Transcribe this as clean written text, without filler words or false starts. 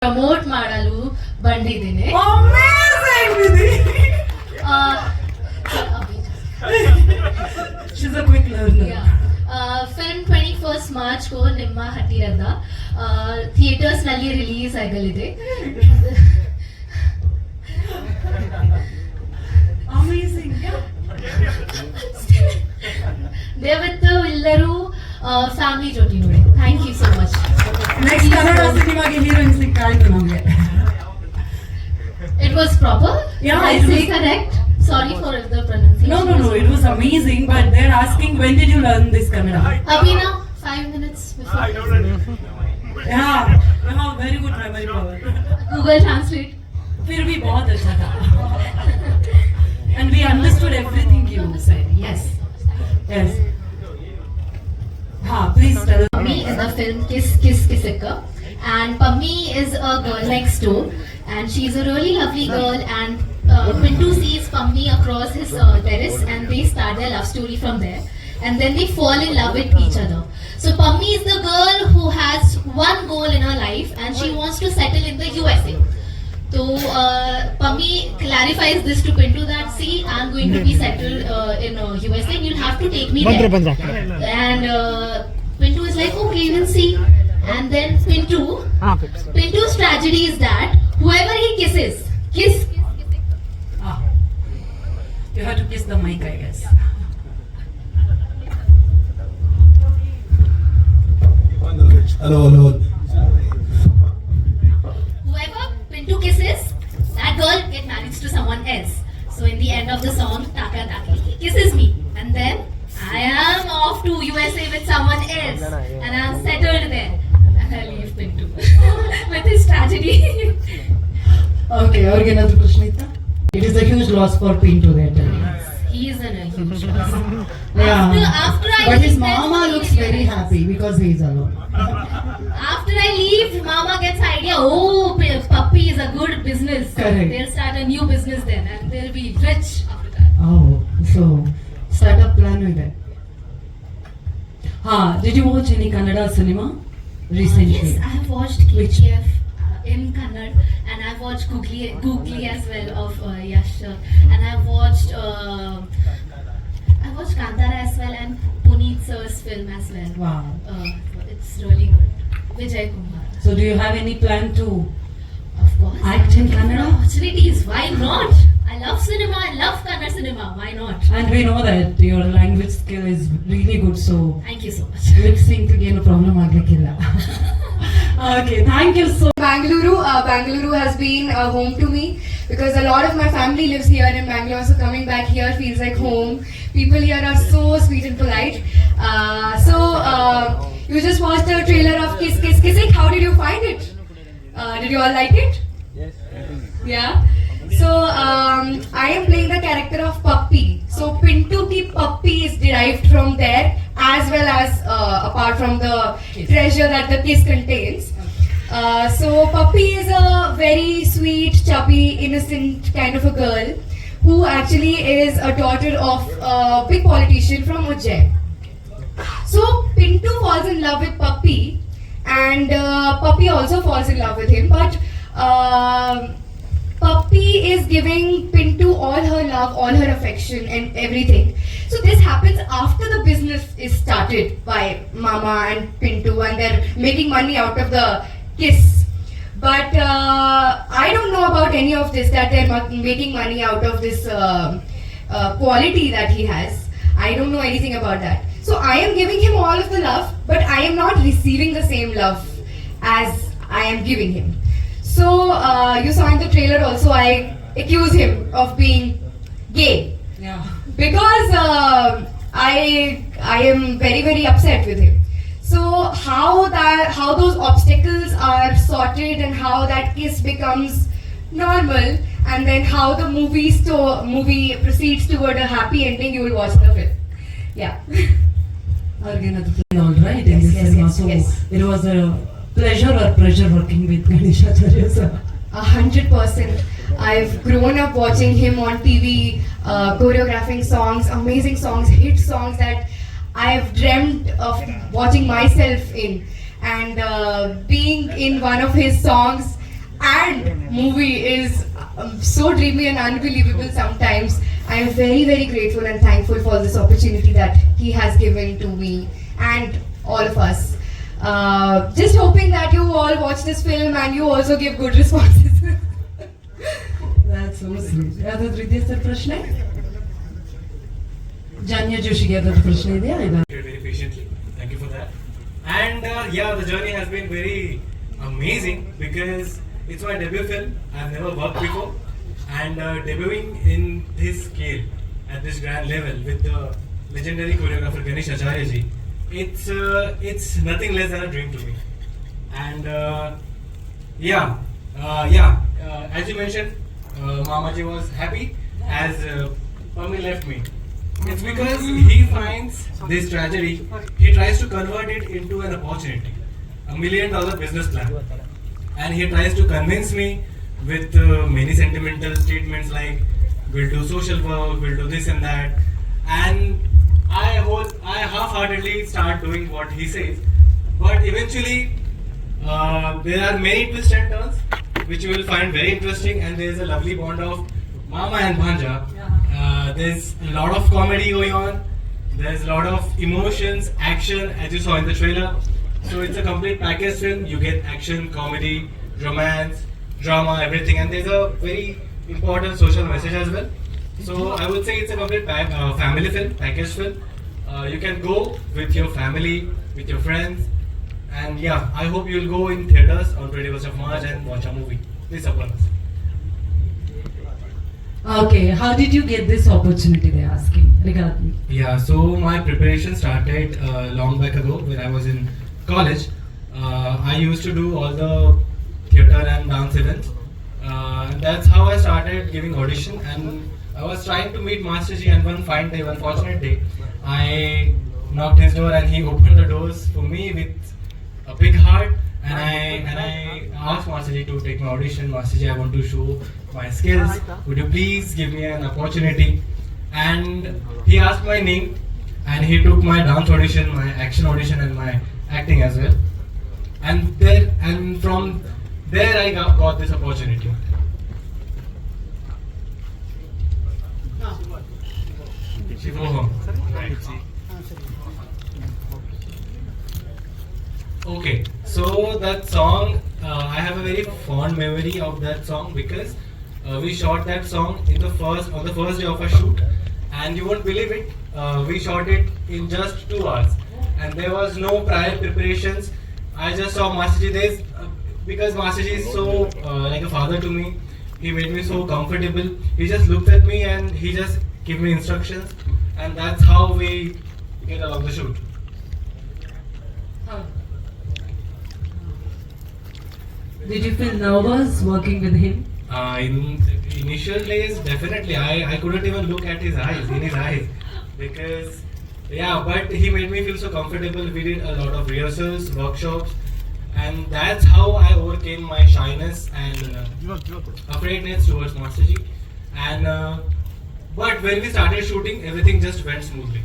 Promote ಮಾಡಲು ಬಂದಿದ್ದೀನಿ. Amazing, Vidhi. She's a quick learner. Film 21 March ಕೋ ನಿಮ್ಮ ಹತ್ತಿರದ ಥಿಯೇಟರ್ಸ್ ನಲ್ಲಿ ರಿಲೀಸ್ ಆಗಲಿದೆ. Amazing. ದಯವಿಟ್ಟು ಎಲ್ಲರೂ ಫ್ಯಾಮಿಲಿ ಜೊತೆ ನೋಡಿ. Thank you so much. Next Kannada ಸಿನಿಮಾಗೆ ಹೀರೋಯಿನ್ ಸಿಕ್ಕಾಯ್ತು ನಮಗೆ. It was proper? Yeah, I it say was- correct? Sorry for the pronunciation. No, it was amazing, but they're asking when did you learn this Kannada? Abhi now 5 minutes before. Yeah, very good memory power. Google Translate. फिर भी बहुत अच्छा था. And we understood everything you said. Yes. हाँ, please tell us. Pammi in the film Kiss Kiss Kisika, and Pammi is a girl next door, and she's a really lovely girl, and Pintu sees Pammi across his terrace, and they start their love story from there, and then they fall in love with each other. So Pammi is the girl who has one goal in her life, and she wants to settle in the USA. So Pammi clarifies this to Pintu that see, I'm going to be settled in USA, and you'll have to take me there. And Pintu is like, okay, we'll see. And then Pintu's tragedy is that whoever he kisses, Ah, you have to kiss the mic, I guess. Hello. whoever Pintu kisses, that girl get married to someone else. So in the end of the song, Taka Taki, he kisses me, and then I am off to USA with someone else, and I am settled there, and I leave Pintu with his tragedy. Okay, ಅವ್ರಿಗೆ ಏನಾದ್ರು ಪ್ರಶ್ನೆ ಇತ್ತಾ? It is a huge loss for Pintu there. He is in a huge loss. Yeah. After I But leave, his then mama he looks is very very happy because he is alone. After I leave, Mama gets idea. Oh, puppy is a good business. Correct. They'll start a new business then, and they'll be rich after that. Oh, so startup plan ಇದೆ. Did you watch any Kannada cinema recently? Yes, I have watched KGF in Kannada, and I've watched Googly as well of Yash, and I've watched Kantara as well, and Puneet sir's film as well. Wow. It's really good. Vijay Kumar. So do you have any plan to Of course. act in Kannada? Opportunities. Why not? I love cinema. I love Kannada cinema. Why not? And we know that your language skill is really good, so Thank you so much. lip sync ಏನು problem ಆಗ್ಲಿಕ್ಕಿಲ್ಲ. Okay, thank you so Bangalore has been a home to me because a lot of my family lives here in Bangalore, so coming back here feels like home. People here are so sweet and polite. You just watched the trailer of Kiss Kiss Kissing. How did you find it? Did you all like it? Yes. Yeah. So I am playing the character of Puppy. So Pintu ki Puppy is derived from there, as well as apart from the treasure that the kiss contains. So Puppy is a very sweet, chubby, innocent kind of a girl who actually is a daughter of a big politician from Ujjain. So Pintu falls in love with Puppy, and Puppy also falls in love with him, but Puppy is giving Pintu all her love, all her affection and everything. So this happens after the business is started by Mama and Pintu, and they're making money out of the kiss. But I don't know about any of this, that they're making money out of this quality that he has. I don't know anything about that. So I am giving him all of the love, but I am not receiving the same love as I am giving him. So you saw in the trailer also, I accuse him of being gay yeah. because I am very, very upset with him. So how those obstacles are sorted and how that kiss becomes normal, and then how the movie proceeds toward a happy ending, you will watch the film. Yeah. ಅವ್ರಿಗೆ ಏನಾದ್ರು all right in this cinema. So it was a pleasure working with Ganesh Acharya sir. 100%. I've grown up watching him on TV, choreographing songs, amazing songs, hit songs that I've dreamt of watching myself in. And being in one of his songs and movie is so dreamy and unbelievable sometimes. I am very, very grateful and thankful for this opportunity that he has given to me and all of us. Just hoping that you all watch this film and you also give good responses. That's so sweet. ಯಾವ್ದಾದ್ರು ಇದೆಯಾ sir ಪ್ರಶ್ನೆ? ಜಾನ್ಯ ಜೋಶಿಗೆ ಯಾವ್ದಾದ್ರು ಪ್ರಶ್ನೆ ಇದೆಯಾ? Very patiently. Thank you for that. And yeah, the journey has been very amazing because it's my debut film. I've never worked before, and debuting in this scale at this grand level with the legendary choreographer Ganesh Acharya ji, it's nothing less than a dream to me. And as you mentioned, Mamaji was happy as Pami left me. It's because he finds this tragedy, he tries to convert it into an opportunity, $1 million business plan. And he tries to convince me with many sentimental statements like, we'll do social work, we'll do this and that. And I half-heartedly start doing what he says. But eventually, there are many twists and turns, which you will find very interesting. And there is a lovely bond of Mama and Bhanja. There's a lot of comedy going on. There's a lot of emotions, action, as you saw in the trailer. So it's a complete package film. You get action, comedy, romance, drama, everything. And there's a very important social message as well. So I would say it's a complete family film, package film. You can go with your family, with your friends. And yeah, I hope you'll go in theaters on 21st of March and watch a movie. Please support us. Okay, how did you get this opportunity? They're asking regarding. Yeah, so my preparation started long back ago when I was in college. I used to do all the theatre and dance events. That's how I started giving audition, and I was trying to meet Master Ji, and one fine day, one fortunate day, I knocked his door and he opened the doors for me with a big heart. And I asked Master Ji to take my audition. Master Ji, I want to show my skills. Would you please give me an opportunity? And he asked my name, and he took my dance audition, my action audition, and my acting as well. And from there I got this opportunity. Shivoham. Right. Okay, so that song, I have a very fond memory of that song because we shot that song on the first day of our shoot, and you won't believe it, we shot it in just 2 hours, and there was no prior preparations. I just saw Master Ji there because Master Ji is so like a father to me. He made me so comfortable. He just looked at me and he just gave me instructions, and that's how we get along the shoot. Did you feel nervous working with him? In initial days, definitely. I couldn't even look at his eyes, because yeah, but he made me feel so comfortable. We did a lot of rehearsals, workshops, and that's how I overcame my shyness and afraidness towards Master Ji. And but when we started shooting, everything just went smoothly.